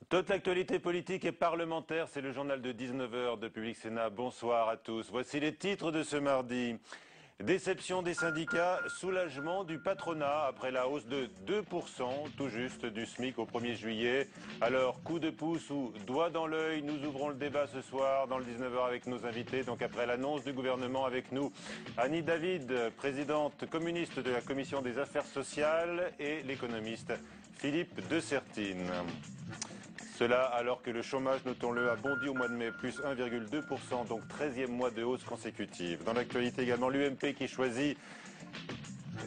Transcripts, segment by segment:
Toute l'actualité politique et parlementaire, c'est le journal de 19 h de Public Sénat. Bonsoir à tous. Voici les titres de ce mardi. Déception des syndicats, soulagement du patronat après la hausse de 2%, tout juste du SMIC au 1er juillet. Alors, coup de pouce ou doigt dans l'œil, nous ouvrons le débat ce soir dans le 19 h avec nos invités. Donc après l'annonce du gouvernement avec nous, Annie David, présidente communiste de la Commission des affaires sociales, et l'économiste Philippe de Sertine. Cela alors que le chômage, notons-le, a bondi au mois de mai, plus 1,2%, donc 13e mois de hausse consécutive. Dans l'actualité également, l'UMP qui choisit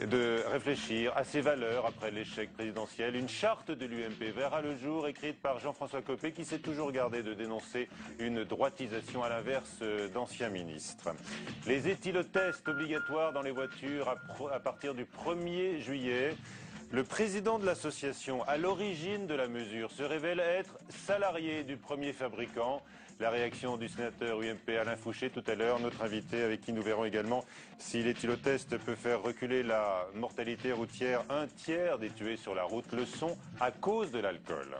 de réfléchir à ses valeurs après l'échec présidentiel. Une charte de l'UMP verra le jour, écrite par Jean-François Copé, qui s'est toujours gardé de dénoncer une droitisation à l'inverse d'anciens ministres. Les éthylotests obligatoires dans les voitures à partir du 1er juillet. Le président de l'association à l'origine de la mesure se révèle être salarié du premier fabricant. La réaction du sénateur UMP Alain Fouché tout à l'heure, notre invité, avec qui nous verrons également si l'éthylotest peut faire reculer la mortalité routière. Un tiers des tués sur la route le sont à cause de l'alcool.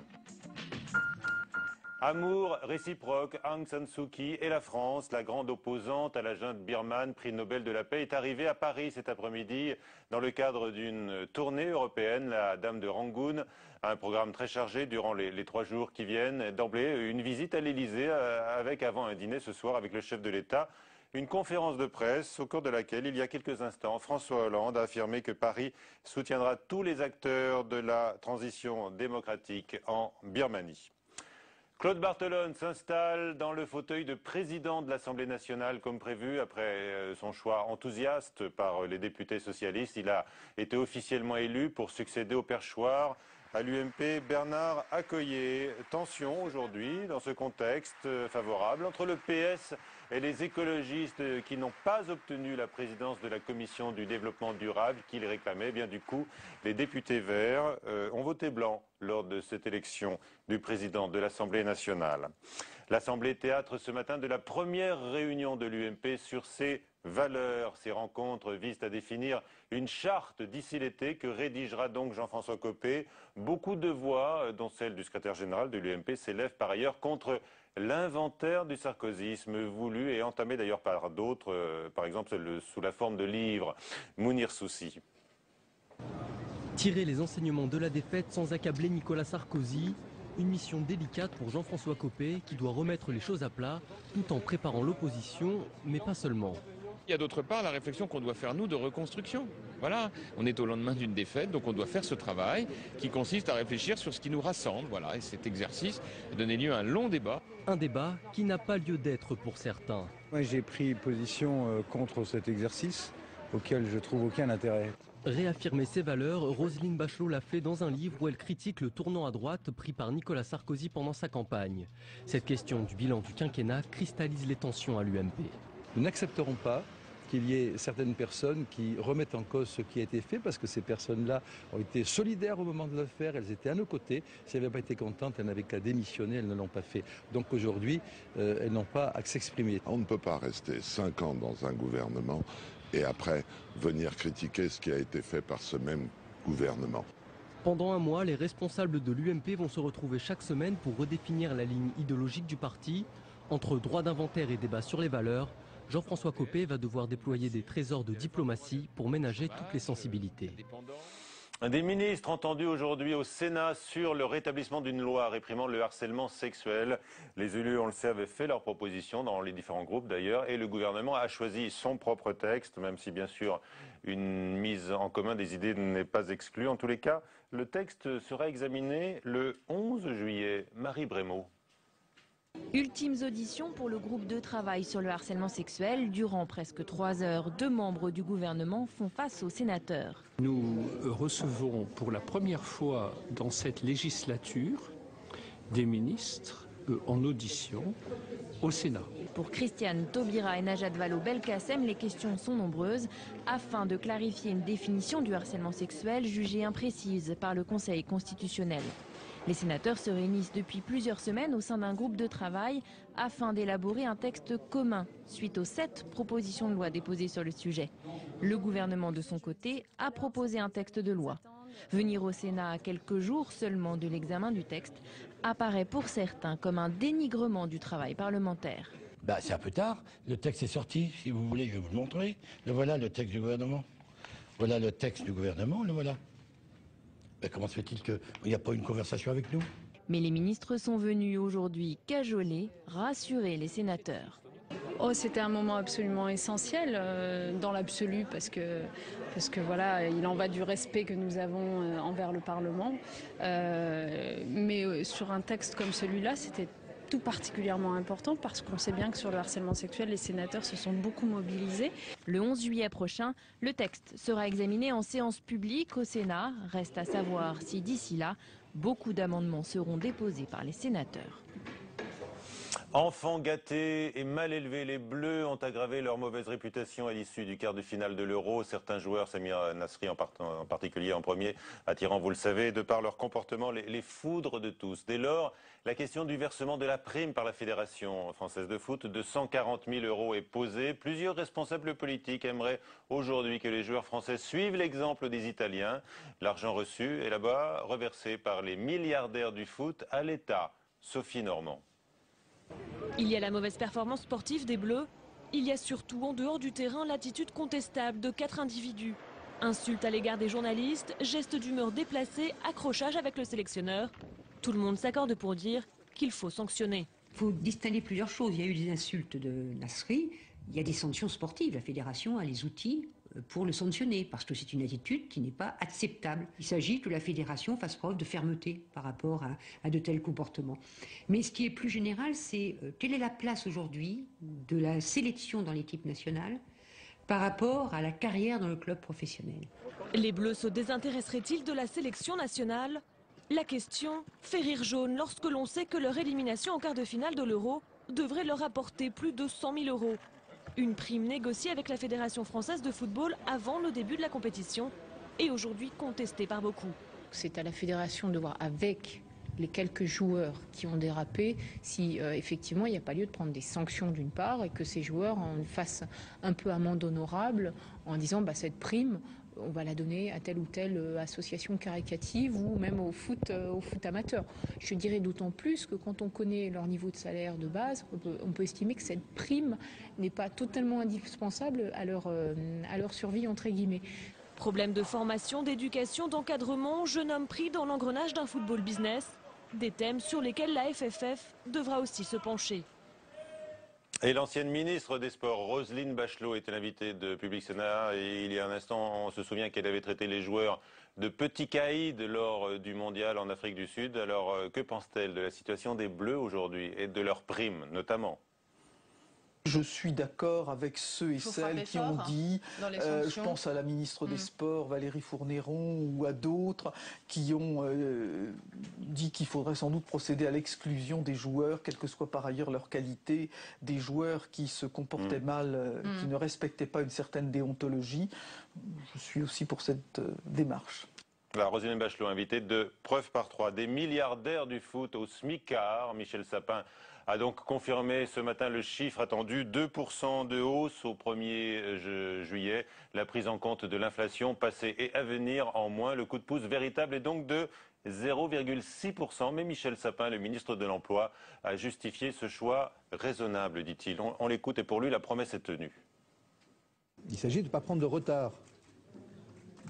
Amour réciproque, Aung San Suu Kyi et la France, la grande opposante à la junte birmane, prix Nobel de la paix, est arrivée à Paris cet après-midi dans le cadre d'une tournée européenne, la Dame de Rangoon, un programme très chargé durant les 3 jours qui viennent. D'emblée, une visite à l'Elysée avec avant un dîner ce soir avec le chef de l'État. Une conférence de presse au cours de laquelle, il y a quelques instants, François Hollande a affirmé que Paris soutiendra tous les acteurs de la transition démocratique en Birmanie. Claude Barthelone s'installe dans le fauteuil de président de l'Assemblée nationale comme prévu après son choix enthousiaste par les députés socialistes. Il a été officiellement élu pour succéder au perchoir à l'UMP Bernard Accoyer. Tension aujourd'hui dans ce contexte favorable entre le PS et les écologistes qui n'ont pas obtenu la présidence de la commission du développement durable qu'ils réclamaient. Bien du coup, les députés verts ont voté blanc lors de cette élection du président de l'Assemblée nationale. L'Assemblée théâtre ce matin de la première réunion de l'UMP sur ses valeurs. Ces rencontres visent à définir une charte d'ici l'été que rédigera donc Jean-François Copé. Beaucoup de voix, dont celle du secrétaire général de l'UMP, s'élèvent par ailleurs contre l'inventaire du sarkozysme voulu et entamé d'ailleurs par d'autres, par exemple sous la forme de livres. Mounir Soussi. Tirer les enseignements de la défaite sans accabler Nicolas Sarkozy, une mission délicate pour Jean-François Copé qui doit remettre les choses à plat tout en préparant l'opposition, mais pas seulement. Il y a d'autre part la réflexion qu'on doit faire nous de reconstruction. Voilà, on est au lendemain d'une défaite, donc on doit faire ce travail qui consiste à réfléchir sur ce qui nous rassemble. Voilà, et cet exercice a donné lieu à un long débat. Un débat qui n'a pas lieu d'être pour certains. Moi j'ai pris position contre cet exercice auquel je trouve aucun intérêt. Réaffirmer ses valeurs, Roselyne Bachelot l'a fait dans un livre où elle critique le tournant à droite pris par Nicolas Sarkozy pendant sa campagne. Cette question du bilan du quinquennat cristallise les tensions à l'UMP. Nous n'accepterons pas qu'il y ait certaines personnes qui remettent en cause ce qui a été fait parce que ces personnes-là ont été solidaires au moment de le faire, elles étaient à nos côtés. Si elles n'avaient pas été contentes, elles n'avaient qu'à démissionner, elles ne l'ont pas fait. Donc aujourd'hui, elles n'ont pas à s'exprimer. On ne peut pas rester 5 ans dans un gouvernement et après venir critiquer ce qui a été fait par ce même gouvernement. Pendant un mois, les responsables de l'UMP vont se retrouver chaque semaine pour redéfinir la ligne idéologique du parti. Entre droit d'inventaire et débat sur les valeurs, Jean-François Copé va devoir déployer des trésors de diplomatie pour ménager toutes les sensibilités. Des ministres entendus aujourd'hui au Sénat sur le rétablissement d'une loi réprimant le harcèlement sexuel. Les élus, on le sait, avaient fait leurs propositions dans les différents groupes d'ailleurs et le gouvernement a choisi son propre texte, même si bien sûr une mise en commun des idées n'est pas exclue. En tous les cas, le texte sera examiné le 11 juillet. Marie Brémaud. Ultimes auditions pour le groupe de travail sur le harcèlement sexuel. Durant presque 3 heures, 2 membres du gouvernement font face aux sénateurs. Nous recevons pour la première fois dans cette législature des ministres en audition au Sénat. Pour Christiane Taubira et Najat Vallaud-Belkacem, les questions sont nombreuses afin de clarifier une définition du harcèlement sexuel jugée imprécise par le Conseil constitutionnel. Les sénateurs se réunissent depuis plusieurs semaines au sein d'un groupe de travail afin d'élaborer un texte commun suite aux 7 propositions de loi déposées sur le sujet. Le gouvernement, de son côté, a proposé un texte de loi. Venir au Sénat à quelques jours seulement de l'examen du texte apparaît pour certains comme un dénigrement du travail parlementaire. C'est un peu tard. Le texte est sorti, si vous voulez, je vais vous le montrer. Le voilà, le texte du gouvernement. Voilà le texte du gouvernement, le voilà. Comment se fait-il qu'il n'y a pas une conversation avec nous? Mais les ministres sont venus aujourd'hui cajoler, rassurer les sénateurs. C'était un moment absolument essentiel dans l'absolu parce que voilà, il en va du respect que nous avons envers le Parlement. Mais sur un texte comme celui-là, c'était tout particulièrement important parce qu'on sait bien que sur le harcèlement sexuel, les sénateurs se sont beaucoup mobilisés. Le 11 juillet prochain, le texte sera examiné en séance publique au Sénat. Reste à savoir si d'ici là, beaucoup d'amendements seront déposés par les sénateurs. Enfants gâtés et mal élevés, les Bleus ont aggravé leur mauvaise réputation à l'issue du quart de finale de l'Euro. Certains joueurs, Samir Nasri en particulier en premier, attirant, vous le savez, de par leur comportement, les foudres de tous. Dès lors, la question du versement de la prime par la Fédération française de foot de 140 000 € est posée. Plusieurs responsables politiques aimeraient aujourd'hui que les joueurs français suivent l'exemple des Italiens. L'argent reçu est là-bas reversé par les milliardaires du foot à l'État. Sophie Normand. Il y a la mauvaise performance sportive des Bleus. Il y a surtout en dehors du terrain l'attitude contestable de 4 individus. Insultes à l'égard des journalistes, gestes d'humeur déplacés, accrochage avec le sélectionneur. Tout le monde s'accorde pour dire qu'il faut sanctionner. Il faut distinguer plusieurs choses. Il y a eu des insultes de Nasri, il y a des sanctions sportives. La fédération a les outils pour le sanctionner, parce que c'est une attitude qui n'est pas acceptable. Il s'agit que la fédération fasse preuve de fermeté par rapport à de tels comportements. Mais ce qui est plus général, c'est quelle est la place aujourd'hui de la sélection dans l'équipe nationale par rapport à la carrière dans le club professionnel. Les Bleus se désintéresseraient-ils de la sélection nationale? La question fait rire jaune lorsque l'on sait que leur élimination en quart de finale de l'Euro devrait leur apporter plus de 100 000 €. Une prime négociée avec la Fédération française de football avant le début de la compétition et aujourd'hui contestée par beaucoup. C'est à la Fédération de voir avec les quelques joueurs qui ont dérapé si effectivement il n'y a pas lieu de prendre des sanctions d'une part et que ces joueurs en fassent un peu amende honorable en disant cette prime, on va la donner à telle ou telle association caricative ou même au foot amateur. Je dirais d'autant plus que quand on connaît leur niveau de salaire de base, on peut estimer que cette prime n'est pas totalement indispensable à leur survie entre guillemets. Problème de formation, d'éducation, d'encadrement, jeune homme pris dans l'engrenage d'un football business. Des thèmes sur lesquels la FFF devra aussi se pencher. Et l'ancienne ministre des Sports, Roselyne Bachelot, était l'invitée de Public Sénat. Et il y a un instant, on se souvient qu'elle avait traité les joueurs de petits caïds lors du mondial en Afrique du Sud. Alors, que pense-t-elle de la situation des Bleus aujourd'hui et de leurs primes, notamment ? Je suis d'accord avec ceux et celles qui ont dit, je pense à la ministre des Sports, Valérie Fournéron, ou à d'autres, qui ont dit qu'il faudrait sans doute procéder à l'exclusion des joueurs, quelle que soit par ailleurs leur qualité, des joueurs qui se comportaient mal, qui ne respectaient pas une certaine déontologie. Je suis aussi pour cette démarche. Alors, Roselyne Bachelot, invitée de Preuve par 3, des milliardaires du foot au SMICAR. Michel Sapin a donc confirmé ce matin le chiffre attendu, 2% de hausse au 1er juillet. La prise en compte de l'inflation passée et à venir en moins. Le coup de pouce véritable est donc de 0,6%. Mais Michel Sapin, le ministre de l'Emploi, a justifié ce choix raisonnable, dit-il. On l'écoute et pour lui, la promesse est tenue. Il s'agit de ne pas prendre de retard.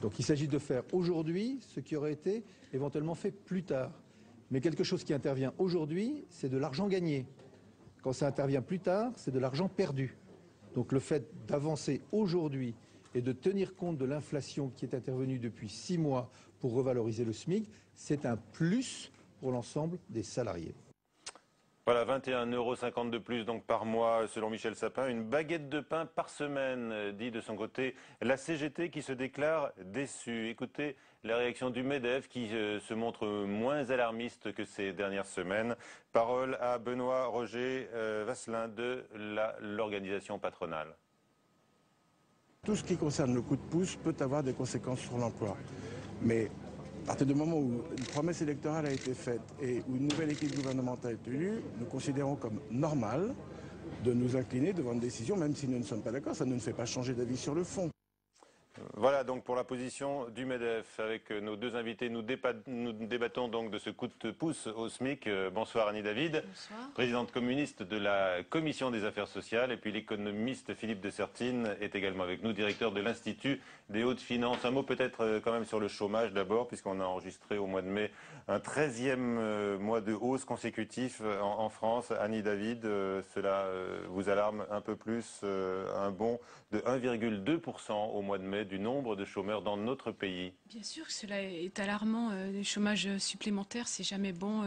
Donc il s'agit de faire aujourd'hui ce qui aurait été éventuellement fait plus tard. Mais quelque chose qui intervient aujourd'hui, c'est de l'argent gagné. Quand ça intervient plus tard, c'est de l'argent perdu. Donc le fait d'avancer aujourd'hui et de tenir compte de l'inflation qui est intervenue depuis 6 mois pour revaloriser le SMIC, c'est un plus pour l'ensemble des salariés. Voilà, 21,50 € de plus donc par mois selon Michel Sapin. Une baguette de pain par semaine, dit de son côté la CGT qui se déclare déçue. Écoutez la réaction du MEDEF qui se montre moins alarmiste que ces dernières semaines. Parole à Benoît Roger Vasselin de l'organisation patronale. Tout ce qui concerne le coup de pouce peut avoir des conséquences sur l'emploi. Mais à partir du moment où une promesse électorale a été faite et où une nouvelle équipe gouvernementale est élue, nous considérons comme normal de nous incliner devant une décision, même si nous ne sommes pas d'accord, ça ne nous fait pas changer d'avis sur le fond. Voilà donc pour la position du MEDEF. Avec nos deux invités, nous débattons donc de ce coup de pouce au SMIC. Bonsoir Annie David, Bonsoir. Présidente communiste de la Commission des affaires sociales. Et puis l'économiste Philippe de Sertine est également avec nous, directeur de l'Institut des hautes finances. Un mot peut-être quand même sur le chômage d'abord, puisqu'on a enregistré au mois de mai un 13e mois de hausse consécutif en France. Annie David, cela vous alarme un peu plus, un bond de 1,2% au mois de mai du nombre de chômeurs dans notre pays. Bien sûr que cela est alarmant. Le chômage supplémentaire, c'est jamais bon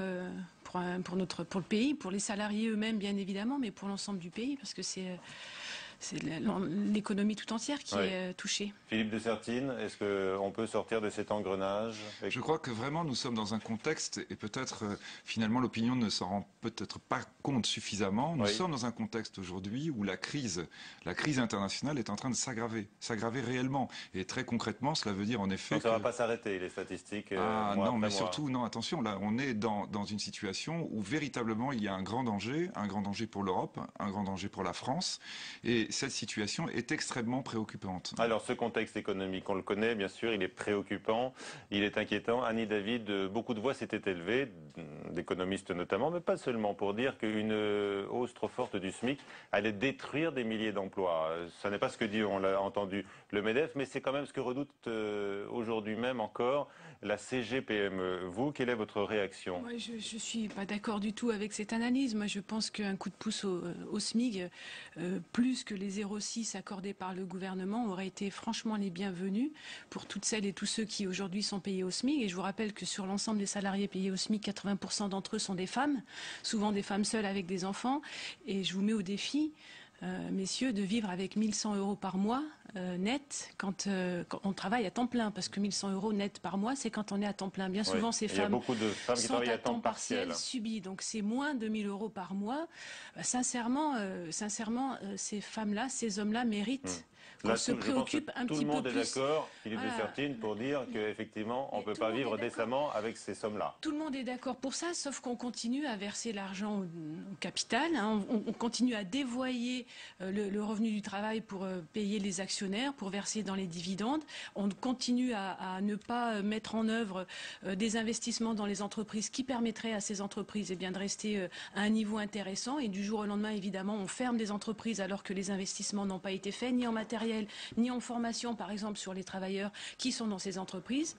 pour le pays, pour les salariés eux-mêmes bien évidemment, mais pour l'ensemble du pays, parce que c'est l'économie tout entière qui est touchée. Philippe de Sertine, est-ce qu'on peut sortir de cet engrenage? Je crois que vraiment nous sommes dans un contexte, et peut-être finalement l'opinion ne s'en rend peut-être pas compte suffisamment, nous sommes dans un contexte aujourd'hui où la crise internationale est en train de s'aggraver réellement. Et très concrètement, cela veut dire en effet donc ça ne va pas s'arrêter, les statistiques non, mais surtout, non, attention, là on est dans une situation où véritablement il y a un grand danger pour l'Europe, un grand danger pour la France, et cette situation est extrêmement préoccupante. Alors ce contexte économique, on le connaît bien sûr, il est préoccupant, il est inquiétant. Annie David, beaucoup de voix s'étaient élevées, d'économistes notamment, mais pas seulement, pour dire qu'une hausse trop forte du SMIC allait détruire des milliers d'emplois. Ce n'est pas ce que dit, on l'a entendu, le MEDEF, mais c'est quand même ce que redoute aujourd'hui même encore la CGPME. Vous, quelle est votre réaction? Moi, je ne suis pas d'accord du tout avec cette analyse. Moi, je pense qu'un coup de pouce au SMIC, plus que les 0,6 accordés par le gouvernement, aurait été franchement les bienvenus pour toutes celles et tous ceux qui aujourd'hui sont payés au SMIC. Et je vous rappelle que sur l'ensemble des salariés payés au SMIC, 80% d'entre eux sont des femmes, souvent des femmes seules avec des enfants. Et je vous mets au défi, messieurs, de vivre avec 1 100 € par mois net quand on travaille à temps plein, parce que 1 100 € net par mois, c'est quand on est à temps plein. Bien souvent, ces femmes sont à temps partiel subi, donc c'est moins de 1 000 € par mois. Sincèrement, ces femmes-là, ces hommes-là méritent qu'on se préoccupe un petit peu plus. Tout le monde est d'accord, Philippe de Sertine, pour dire qu'effectivement, on ne peut pas vivre décemment avec ces sommes-là. Tout le monde est d'accord pour ça, sauf qu'on continue à verser l'argent au capital, on continue à dévoyer le revenu du travail pour payer les actionnaires, pour verser dans les dividendes. On continue à ne pas mettre en œuvre des investissements dans les entreprises qui permettraient à ces entreprises de rester à un niveau intéressant. Et du jour au lendemain, évidemment, on ferme des entreprises alors que les investissements n'ont pas été faits, ni en matériel, ni en formation, par exemple, sur les travailleurs qui sont dans ces entreprises.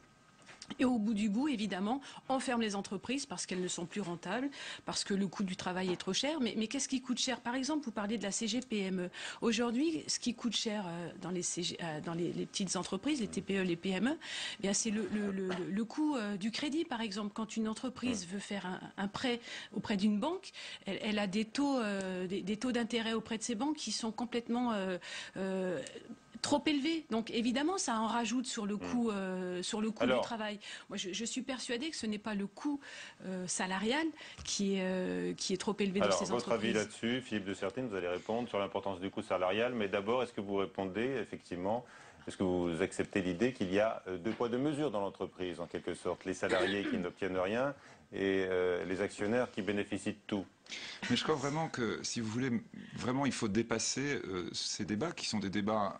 Et au bout du bout, évidemment, on ferme les entreprises parce qu'elles ne sont plus rentables, parce que le coût du travail est trop cher. Mais qu'est-ce qui coûte cher? Par exemple, vous parlez de la CGPME. Aujourd'hui, ce qui coûte cher dans les petites entreprises, les TPE, les PME, c'est le coût du crédit, par exemple. Quand une entreprise veut faire un prêt auprès d'une banque, elle a des taux d'intérêt auprès de ces banques qui sont complètement trop élevé. Donc évidemment, ça en rajoute sur le coût, du travail. Moi, je suis persuadée que ce n'est pas le coût salarial qui est trop élevé dans ces entreprises. Votre avis là-dessus, Philippe de Sertine, vous allez répondre sur l'importance du coût salarial. Mais d'abord, est-ce que vous répondez effectivement, est-ce que vous acceptez l'idée qu'il y a deux poids deux mesures dans l'entreprise, en quelque sorte, les salariés qui n'obtiennent rien et les actionnaires qui bénéficient de tout? Mais je crois vraiment que, si vous voulez, vraiment, il faut dépasser ces débats qui sont des débats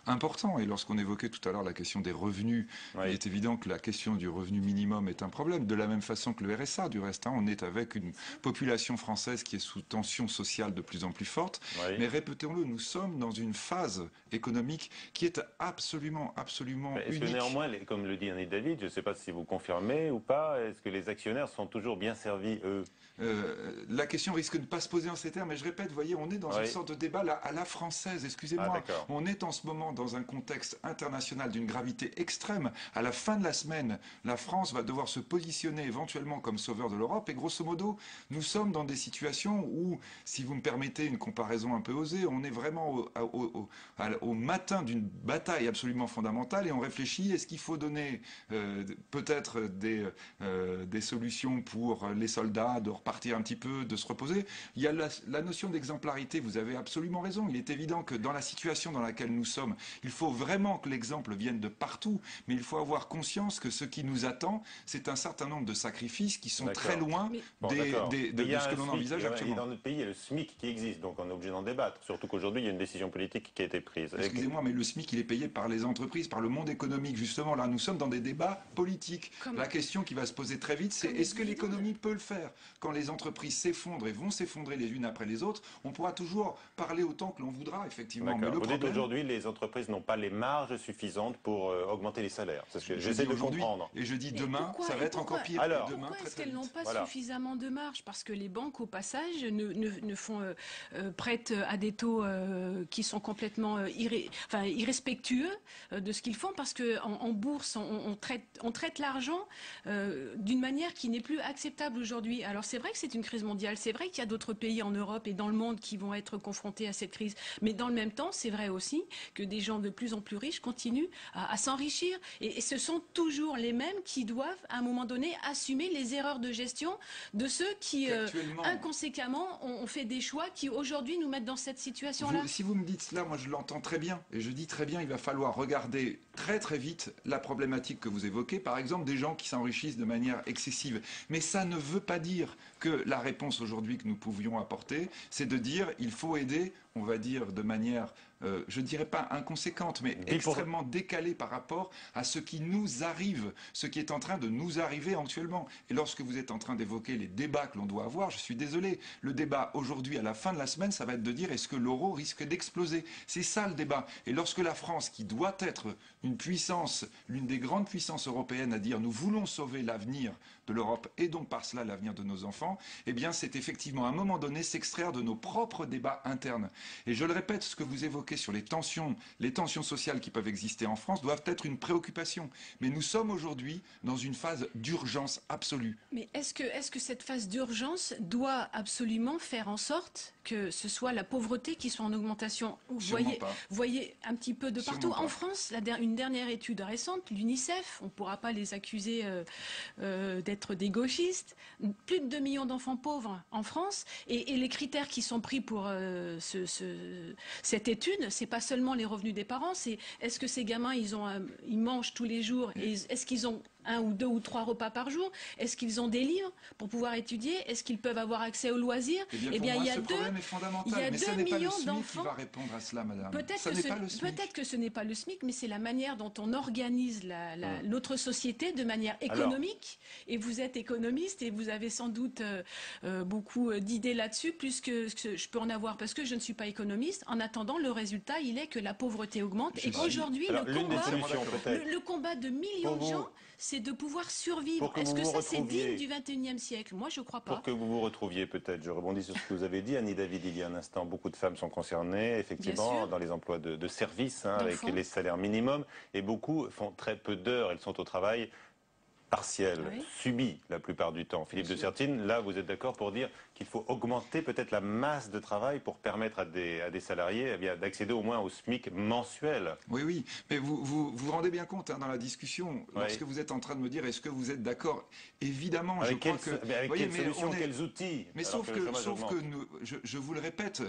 importants. Et lorsqu'on évoquait tout à l'heure la question des revenus, il est évident que la question du revenu minimum est un problème. De la même façon que le RSA, du reste, on est avec une population française qui est sous tension sociale de plus en plus forte. Mais répétons-le, nous sommes dans une phase économique qui est absolument unique. Est-ce que néanmoins, comme le dit Annie David, je ne sais pas si vous confirmez ou pas, est-ce que les actionnaires sont toujours bien servis, eux? La question risque de ne pas se poser en ces termes, mais je répète, vous voyez, on est dans une sorte de débat à la française, excusez-moi. On est en ce moment dans un contexte international d'une gravité extrême. À la fin de la semaine, la France va devoir se positionner éventuellement comme sauveur de l'Europe, et grosso modo, nous sommes dans des situations où, si vous me permettez une comparaison un peu osée, on est vraiment au matin d'une bataille absolument fondamentale, et on réfléchit, est-ce qu'il faut donner peut-être des solutions pour les soldats, de repartir un petit peu, de se reposer. Il y a la notion d'exemplarité, vous avez absolument raison. Il est évident que dans la situation dans laquelle nous sommes, il faut vraiment que l'exemple vienne de partout, mais il faut avoir conscience que ce qui nous attend, c'est un certain nombre de sacrifices qui sont très loin de ce que l'on envisage actuellement. Dans notre pays, il y a le SMIC qui existe, donc on est obligé d'en débattre, surtout qu'aujourd'hui, il y a une décision politique qui a été prise. Excusez-moi, mais le SMIC, il est payé par les entreprises, par le monde économique. Justement, là, nous sommes dans des débats politiques. La question qui va se poser très vite, c'est est-ce que l'économie peut le faire? Quand les entreprises s'effondrent et vont s'effondrer les unes après les autres, on pourra toujours parler autant que l'on voudra, effectivement. Mais Vous dites aujourd'hui, les entreprises n'ont pas les marges suffisantes pour augmenter les salaires. C'est ce que j'essaie de comprendre. Et je dis demain, ça va être encore pire. Alors, pourquoi est-ce qu'elles n'ont pas suffisamment de marge? Parce que les banques, au passage, prêtent à des taux qui sont complètement irrespectueux de ce qu'ils font, parce qu'en bourse, on traite l'argent d'une manière qui n'est plus acceptable aujourd'hui. Alors c'est vrai que c'est une crise mondiale, c'est vrai qu'il y a d'autres pays en Europe et dans le monde qui vont être confrontés à cette crise, mais dans le même temps, c'est vrai aussi que des gens de plus en plus riches continuent à s'enrichir, et ce sont toujours les mêmes qui doivent, à un moment donné, assumer les erreurs de gestion de ceux qui, inconséquemment, ont fait des choix qui, aujourd'hui, nous mettent dans cette situation-là. Si vous me dites cela, moi je l'entends très bien, et je dis très bien, il va falloir regarder très très vite la problématique que vous évoquez, par exemple des gens qui s'enrichissent de manière excessive. Mais ça ne veut pas dire que la réponse aujourd'hui que nous pouvions apporter, c'est de dire il faut aider, on va dire de manière, je ne dirais pas inconséquente, mais extrêmement décalée par rapport à ce qui nous arrive, ce qui est en train de nous arriver actuellement. Et lorsque vous êtes en train d'évoquer les débats que l'on doit avoir, je suis désolé, le débat aujourd'hui, à la fin de la semaine, ça va être de dire est-ce que l'euro risque d'exploser? C'est ça le débat. Et lorsque la France, qui doit être une puissance, l'une des grandes puissances européennes à dire nous voulons sauver l'avenir de l'Europe et donc par cela l'avenir de nos enfants, eh bien c'est effectivement à un moment donné s'extraire de nos propres débats internes. Et je le répète, ce que vous évoquez sur les tensions sociales qui peuvent exister en France doivent être une préoccupation. Mais nous sommes aujourd'hui dans une phase d'urgence absolue. Mais est-ce que cette phase d'urgence doit absolument faire en sorte que ce soit la pauvreté qui soit en augmentation? Vous voyez un petit peu de partout. En France, une dernière étude récente, l'UNICEF, on ne pourra pas les accuser d'être des gauchistes, plus de 2 millions d'enfants pauvres en France, et les critères qui sont pris pour cette étude, c'est pas seulement les revenus des parents, c'est est-ce que ces gamins ils mangent tous les jours, et est-ce qu'ils ont 1 ou 2 ou 3 repas par jour? Est-ce qu'ils ont des livres pour pouvoir étudier? Est-ce qu'ils peuvent avoir accès aux loisirs? Eh bien, il y a 2 millions d'enfants qui va répondre à cela, madame. Peut-être que ce n'est pas le SMIC, mais c'est la manière dont on organise notre société de manière économique. Et vous êtes économiste et vous avez sans doute beaucoup d'idées là-dessus, plus que je peux en avoir, parce que je ne suis pas économiste. En attendant, le résultat, il est que la pauvreté augmente. Et aujourd'hui, le combat de millions de gens, c'est de pouvoir survivre. Est-ce que ça, c'est digne du 21e siècle? Moi, je ne crois pas. Pour que vous vous retrouviez peut-être, je rebondis sur ce que vous avez dit, Annie David, il y a un instant, beaucoup de femmes sont concernées, effectivement, dans les emplois de service, avec les salaires minimums, et beaucoup font très peu d'heures, elles sont au travail partiel, subi la plupart du temps. Philippe de Sertine, là, vous êtes d'accord pour dire qu'il faut augmenter peut-être la masse de travail pour permettre à des salariés d'accéder au moins au SMIC mensuel. Oui, mais vous vous rendez bien compte dans la discussion, lorsque vous êtes en train de me dire est-ce que vous êtes d'accord? Évidemment, avec quelles solutions, quels outils? Mais sauf que je vous le répète,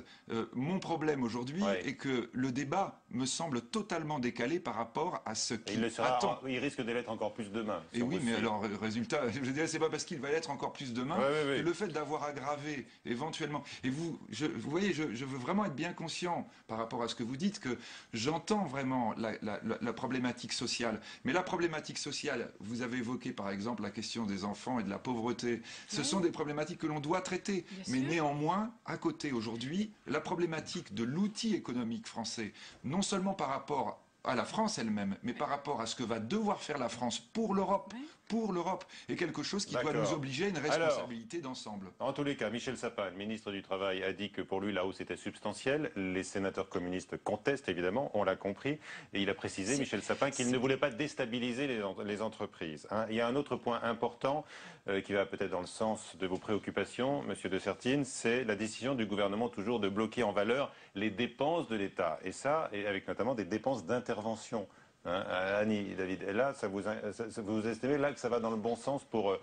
mon problème aujourd'hui est que le débat me semble totalement décalé par rapport à ce qui attend. Il risque de l'être encore plus demain. Et oui, mais alors, résultat, je dirais, c'est pas parce qu'il va l'être encore plus demain que le fait d'avoir aggravé éventuellement. Et vous voyez, je veux vraiment être bien conscient par rapport à ce que vous dites, que j'entends vraiment la problématique sociale. Mais la problématique sociale, vous avez évoqué par exemple la question des enfants et de la pauvreté. Ce sont des problématiques que l'on doit traiter. Mais néanmoins, à côté aujourd'hui, la problématique de l'outil économique français, non seulement par rapport à la France elle-même, mais par rapport à ce que va devoir faire la France pour l'Europe, est quelque chose qui doit nous obliger à une responsabilité d'ensemble. En tous les cas, Michel Sapin, le ministre du Travail, a dit que pour lui, la hausse était substantielle. Les sénateurs communistes contestent, évidemment, on l'a compris. Et il a précisé, Michel Sapin, qu'il ne voulait pas déstabiliser les entreprises. Il y a un autre point important qui va peut-être dans le sens de vos préoccupations, Monsieur de Sertine, c'est la décision du gouvernement toujours de bloquer en valeur les dépenses de l'État. Et ça, avec notamment des dépenses d'intervention. Annie, David, et là, vous estimez là que ça va dans le bon sens pour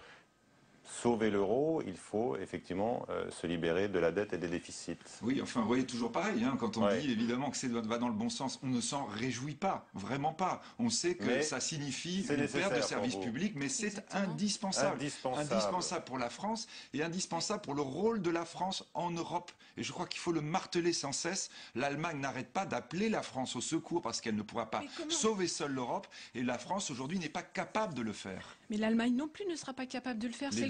sauver l'euro, il faut effectivement se libérer de la dette et des déficits. Oui, enfin, vous voyez, toujours pareil, hein, quand on dit évidemment que ça va dans le bon sens, on ne s'en réjouit pas, vraiment pas. On sait que ça signifie une perte de services publics, mais c'est indispensable. Indispensable pour la France et indispensable pour le rôle de la France en Europe. Et je crois qu'il faut le marteler sans cesse. L'Allemagne n'arrête pas d'appeler la France au secours parce qu'elle ne pourra pas sauver seule l'Europe. Et la France, aujourd'hui, n'est pas capable de le faire. Mais l'Allemagne non plus ne sera pas capable de le faire. Si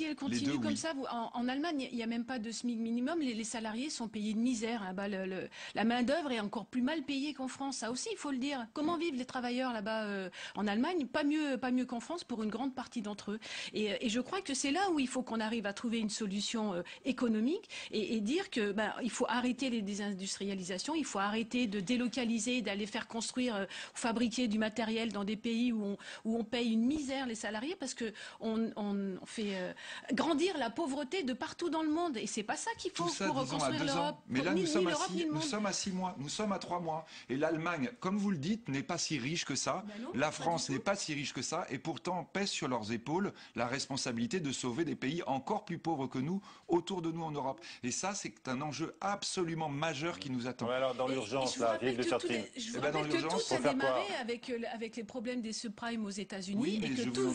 elle continue comme ça, en Allemagne, il n'y a même pas de SMIC minimum. Les salariés sont payés de misère. Là-bas, la main-d'œuvre est encore plus mal payée qu'en France. Ça aussi, il faut le dire. Comment vivent les travailleurs là-bas en Allemagne? Pas mieux qu'en France pour une grande partie d'entre eux. Et je crois que c'est là où il faut qu'on arrive à trouver une solution économique et dire que il faut arrêter les désindustrialisations, il faut arrêter de délocaliser, d'aller faire construire, fabriquer du matériel dans des pays où on paye une misère les salariés parce que on fait grandir la pauvreté de partout dans le monde et c'est pas ça qu'il faut pour reconstruire l'Europe. Mais là nous sommes à 6 mois, nous sommes à 3 mois et l'Allemagne, comme vous le dites, n'est pas si riche que ça. La France n'est pas si riche que ça et pourtant pèse sur leurs épaules la responsabilité de sauver des pays encore plus pauvres que nous autour de nous en Europe. Et ça c'est un enjeu absolument majeur qui nous attend. Alors dans l'urgence là, je vous rappelle que tout a démarré avec les problèmes des subprimes aux États-Unis et que tout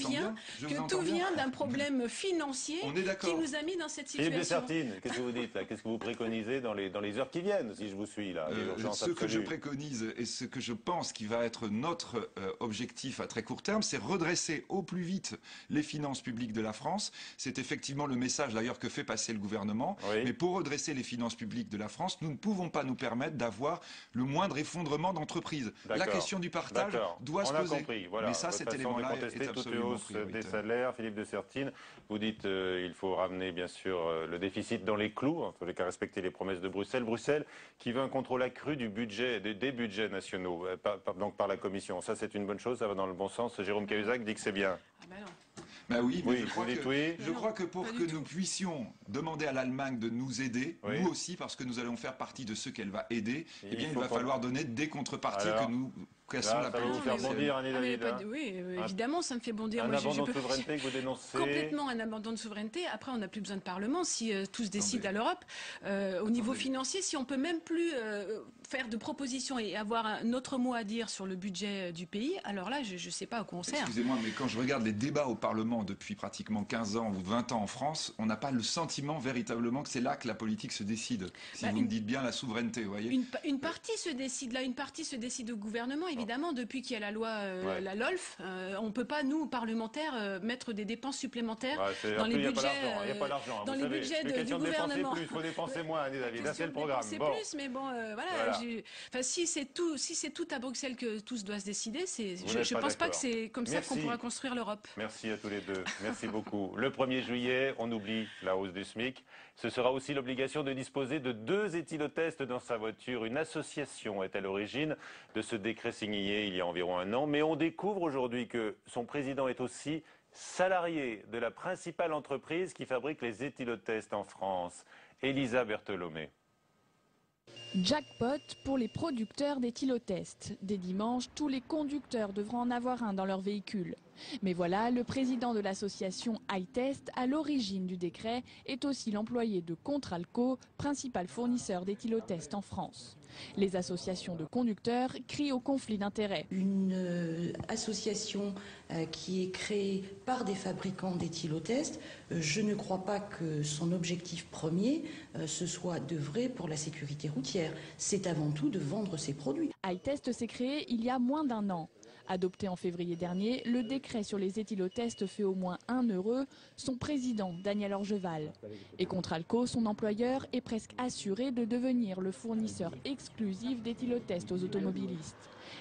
vient d'un problème financier qui nous a mis dans cette situation. Philippe Dessertine, qu'est-ce que vous dites là? Qu'est-ce que vous préconisez dans les heures qui viennent, si je vous suis là? Ce que je préconise et ce que je pense qui va être notre objectif à très court terme, c'est redresser au plus vite les finances publiques de la France. C'est effectivement le message d'ailleurs que fait passer le gouvernement. Mais pour redresser les finances publiques de la France, nous ne pouvons pas nous permettre d'avoir le moindre effondrement d'entreprise. La question du partage doit se poser. Voilà. Mais ça, cet élément-là est absolument hausse des salaires. Philippe Dessertine, vous dites il faut ramener bien sûr le déficit dans les clous, en tous les cas respecter les promesses de Bruxelles. Bruxelles qui veut un contrôle accru du budget, des budgets nationaux, donc par la Commission. Ça c'est une bonne chose, ça va dans le bon sens. Jérôme Cahuzac dit que c'est bien. Ben oui, mais je crois que pour que nous puissions demander à l'Allemagne de nous aider, nous aussi, parce que nous allons faire partie de ceux qu'elle va aider, eh bien il va falloir donner des contreparties que nous cassons la politique. Ça va vous faire bondir, Annie David. Oui, évidemment, ça me fait bondir. Un abandon de souveraineté que vous dénoncez. Complètement un abandon de souveraineté. Après, on n'a plus besoin de Parlement si tout se décide à l'Europe. Au niveau financier, si on peut même plus faire de propositions et avoir un autre mot à dire sur le budget du pays, alors là, je ne sais pas à quoi on sert. Excusez-moi, mais quand je regarde les débats au Parlement depuis pratiquement 15 ans ou 20 ans en France, on n'a pas le sentiment véritablement que c'est là que la politique se décide. Si vous me dites bien la souveraineté, vous voyez. Une partie se décide là, une partie se décide au gouvernement. Évidemment, depuis qu'il y a la loi, la LOLF, on ne peut pas, nous, parlementaires, mettre des dépenses supplémentaires dans les budgets, dans les budgets du gouvernement. Il faut dépenser moins, Annie David. Là, c'est le programme. Plus, mais bon, voilà. Si c'est tout à Bruxelles que tout doit se décider, je ne pense pas que c'est comme ça qu'on pourra construire l'Europe. Merci à tous les deux. Merci beaucoup. Le 1er juillet, on oublie la hausse du SMIC. Ce sera aussi l'obligation de disposer de 2 éthylotests dans sa voiture. Une association est à l'origine de ce décret signé il y a environ 1 an. Mais on découvre aujourd'hui que son président est aussi salarié de la principale entreprise qui fabrique les éthylotests en France, Elisa Bertolomé. Jackpot pour les producteurs d'éthylotests. Dès dimanche, tous les conducteurs devront en avoir un dans leur véhicule. Mais voilà, le président de l'association iTest, à l'origine du décret, est aussi l'employé de Contralco, principal fournisseur d'éthylotests en France. Les associations de conducteurs crient au conflit d'intérêts. Une association qui est créée par des fabricants d'éthylotests, je ne crois pas que son objectif premier, ce soit d'œuvrer pour la sécurité routière. C'est avant tout de vendre ses produits. iTest s'est créé il y a moins d'1 an. Adopté en février dernier, le décret sur les éthylotests fait au moins 1 heureux, son président, Daniel Orgeval. Et Contralco, son employeur, est presque assuré de devenir le fournisseur exclusif d'éthylotests aux automobilistes.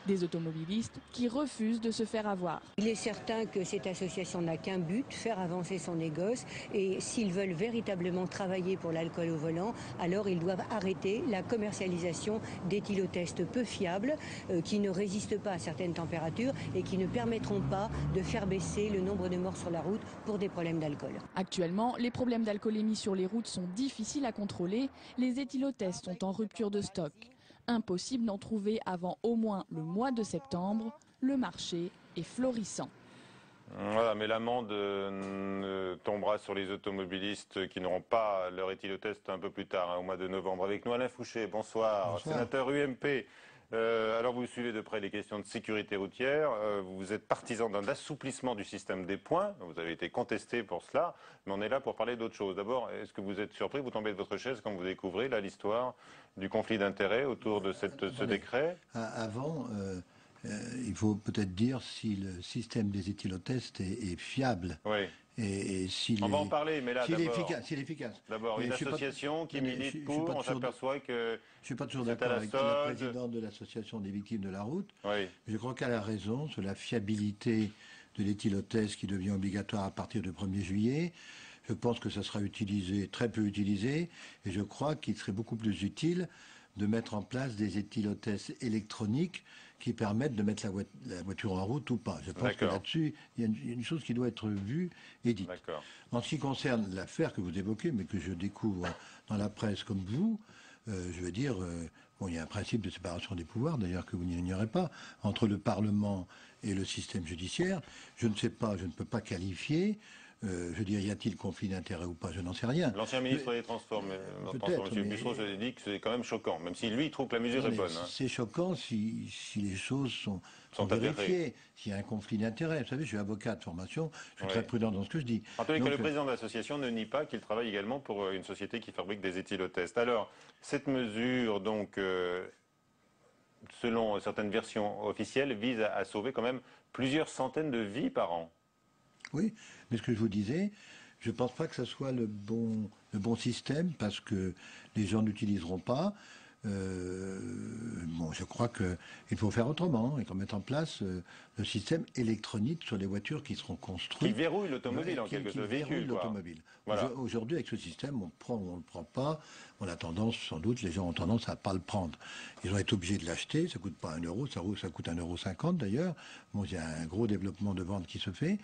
Des automobilistes qui refusent de se faire avoir. Il est certain que cette association n'a qu'un but, faire avancer son négoce. Et s'ils veulent véritablement travailler pour l'alcool au volant, alors ils doivent arrêter la commercialisation d'éthylotests peu fiables, qui ne résistent pas à certaines températures et qui ne permettront pas de faire baisser le nombre de morts sur la route pour des problèmes d'alcool. Actuellement, les problèmes d'alcoolémie sur les routes sont difficiles à contrôler. Les éthylotests sont en rupture de stock. Impossible d'en trouver avant au moins le mois de septembre. Le marché est florissant. Voilà, mais l'amende tombera sur les automobilistes qui n'auront pas leur éthylotest un peu plus tard, hein, au mois de novembre. Avec nous, Alain Fouché, bonsoir. Bonsoir. Sénateur UMP. Alors vous suivez de près les questions de sécurité routière. Vous êtes partisan d'un assouplissement du système des points. Vous avez été contesté pour cela, mais on est là pour parler d'autre chose. D'abord, est-ce que vous êtes surpris, vous tombez de votre chaise quand vous découvrez là l'histoire du conflit d'intérêts autour de ce décret? Avant, il faut peut-être dire si le système des éthylotests est fiable. Oui. Et on va en parler, mais là, d'abord... S'il est efficace. D'abord, une association qui milite pour, on s'aperçoit que... Je suis pas toujours d'accord avec la présidente de l'association des victimes de la route. Oui. Je crois qu'elle a raison sur la fiabilité de l'éthylotest qui devient obligatoire à partir du 1er juillet. Je pense que ça sera utilisé, très peu utilisé, et je crois qu'il serait beaucoup plus utile de mettre en place des éthylotests électroniques qui permettent de mettre la voiture en route ou pas. Je pense que là-dessus, il y a une chose qui doit être vue et dite. En ce qui concerne l'affaire que vous évoquez, mais que je découvre dans la presse comme vous, je veux dire, bon, il y a un principe de séparation des pouvoirs, d'ailleurs que vous n'ignorez pas, entre le Parlement et le système judiciaire. Je ne sais pas, je ne peux pas qualifier. Je veux dire, y a-t-il conflit d'intérêts ou pas? Je n'en sais rien. L'ancien ministre des Transports, M. Bussereau, se dit que c'est quand même choquant, même si lui trouve que la mesure est bonne. Hein. C'est choquant si les choses sont vérifiées, s'il y a un conflit d'intérêts. Vous savez, je suis avocat de formation, je suis très prudent dans ce que je dis. En tous les cas, le président de l'association ne nie pas qu'il travaille également pour une société qui fabrique des éthylotests. Alors, cette mesure, donc, selon certaines versions officielles, vise à sauver quand même plusieurs centaines de vies par an. Oui, mais ce que je vous disais, je ne pense pas que ce soit le bon système parce que les gens n'utiliseront pas. Bon, je crois qu'il faut faire autrement et qu'on mette en place le système électronique sur les voitures qui seront construites. Qui verrouille l'automobile en quelque sorte. Qui verrouille l'automobile. Voilà. Aujourd'hui, avec ce système, on le prend ou on ne le prend pas. On a tendance, sans doute, les gens ont tendance à ne pas le prendre. Ils vont être obligés de l'acheter. Ça ne coûte pas 1 euro, ça coûte 1,50 € d'ailleurs. Bon, il y a un gros développement de vente qui se fait.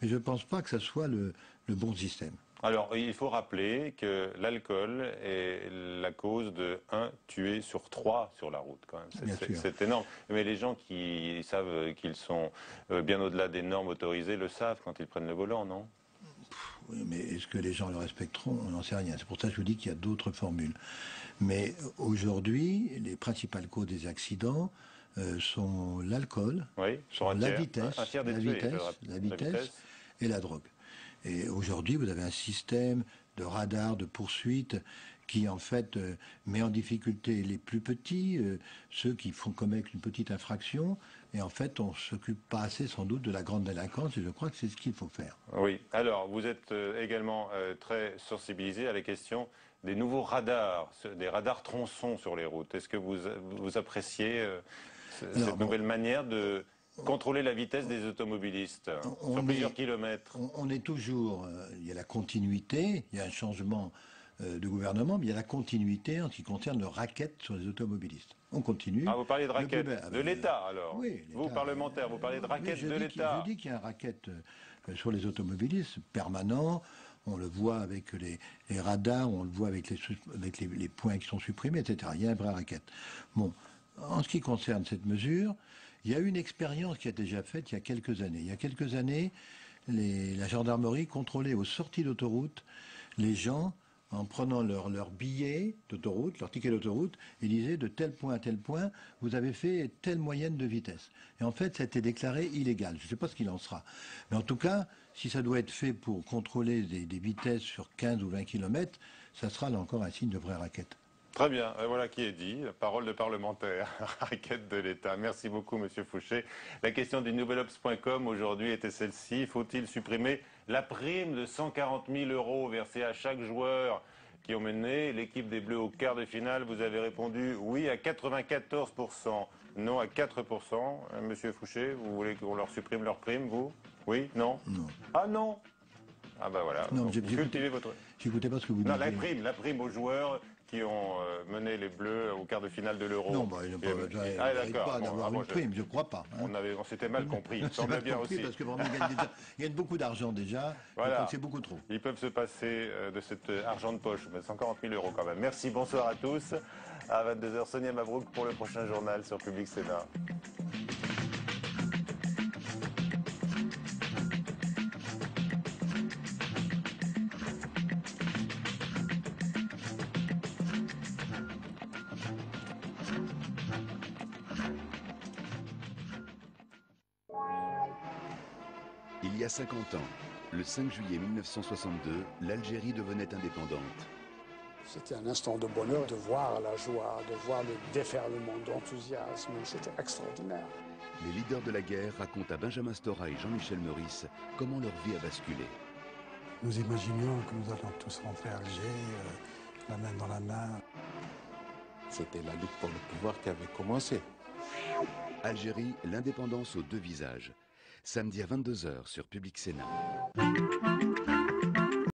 Mais je ne pense pas que ça soit le bon système. Alors, il faut rappeler que l'alcool est la cause de 1 tué sur 3 sur la route, quand même. C'est énorme. Mais les gens qui savent qu'ils sont bien au-delà des normes autorisées le savent quand ils prennent le volant, non? Oui, mais est-ce que les gens le respecteront? On n'en sait rien. C'est pour ça que je vous dis qu'il y a d'autres formules. Mais aujourd'hui, les principales causes des accidents sont l'alcool, la vitesse et la drogue. Et aujourd'hui, vous avez un système de radar, de poursuite, qui en fait met en difficulté les plus petits, ceux qui commettent une petite infraction. Et en fait, on ne s'occupe pas assez sans doute de la grande délinquance, et je crois que c'est ce qu'il faut faire. Oui. Alors, vous êtes également très sensibilisé à la question des nouveaux radars, des radars tronçons sur les routes. Est-ce que vous appréciez cette nouvelle manière de contrôler la vitesse des automobilistes sur plusieurs kilomètres? On est toujours... il y a la continuité, il y a un changement de gouvernement, mais il y a la continuité en ce qui concerne le racket sur les automobilistes. On continue. Ah, vous parlez de racket de l'État, alors? Oui. Vous, parlementaire, vous parlez de racket de l'État? Je dis qu'il y a un racket sur les automobilistes permanent. On le voit avec les radars, on le voit avec les points qui sont supprimés, etc. Il y a un vrai racket. Bon, en ce qui concerne cette mesure, il y a une expérience qui a déjà faite il y a quelques années. Il y a quelques années, la gendarmerie contrôlait aux sorties d'autoroute les gens en prenant leur billet d'autoroute, leur ticket d'autoroute, et disait de tel point à tel point, vous avez fait telle moyenne de vitesse. Et en fait, ça a été déclaré illégal. Je ne sais pas ce qu'il en sera. Mais en tout cas, si ça doit être fait pour contrôler des vitesses sur 15 ou 20 km, ça sera là encore un signe de vraie raquette. Très bien, voilà qui est dit. Parole de parlementaire, raquette de l'État. Merci beaucoup, Monsieur Fouché. La question du nouvelobs.com aujourd'hui était celle-ci. Faut-il supprimer la prime de 140 000 € versée à chaque joueur qui ont mené l'équipe des Bleus au quart de finale? Vous avez répondu oui à 94%, non à 4%. Monsieur Fouché, vous voulez qu'on leur supprime leur prime, vous? Oui? Non? Non. Ah non? Ah ben voilà. Non, cultivez votre... J'écoutais pas ce que vous disiez. Non, la prime aux joueurs qui ont mené les Bleus au quart de finale de l'Euro. Non, bah, il n'a pas d'avoir une prime, je ne crois pas. Hein. On s'était mal compris, il semblait bien aussi. Parce que vraiment, ils gagnent beaucoup d'argent déjà, voilà. C'est beaucoup trop. Ils peuvent se passer de cet argent de poche, mais 140 000 € quand même. Merci, bonsoir à tous. À 22 h, Sonia Mabrouk pour le prochain journal sur Public Sénat. Il y a 50 ans, le 5 juillet 1962, l'Algérie devenait indépendante. C'était un instant de bonheur de voir la joie, de voir le déferlement d'enthousiasme. C'était extraordinaire. Les leaders de la guerre racontent à Benjamin Stora et Jean-Michel Meurice comment leur vie a basculé. Nous imaginions que nous allions tous rentrer à Alger, la main dans la main. C'était la lutte pour le pouvoir qui avait commencé. Algérie, l'indépendance aux deux visages. Samedi à 22h sur Public Sénat.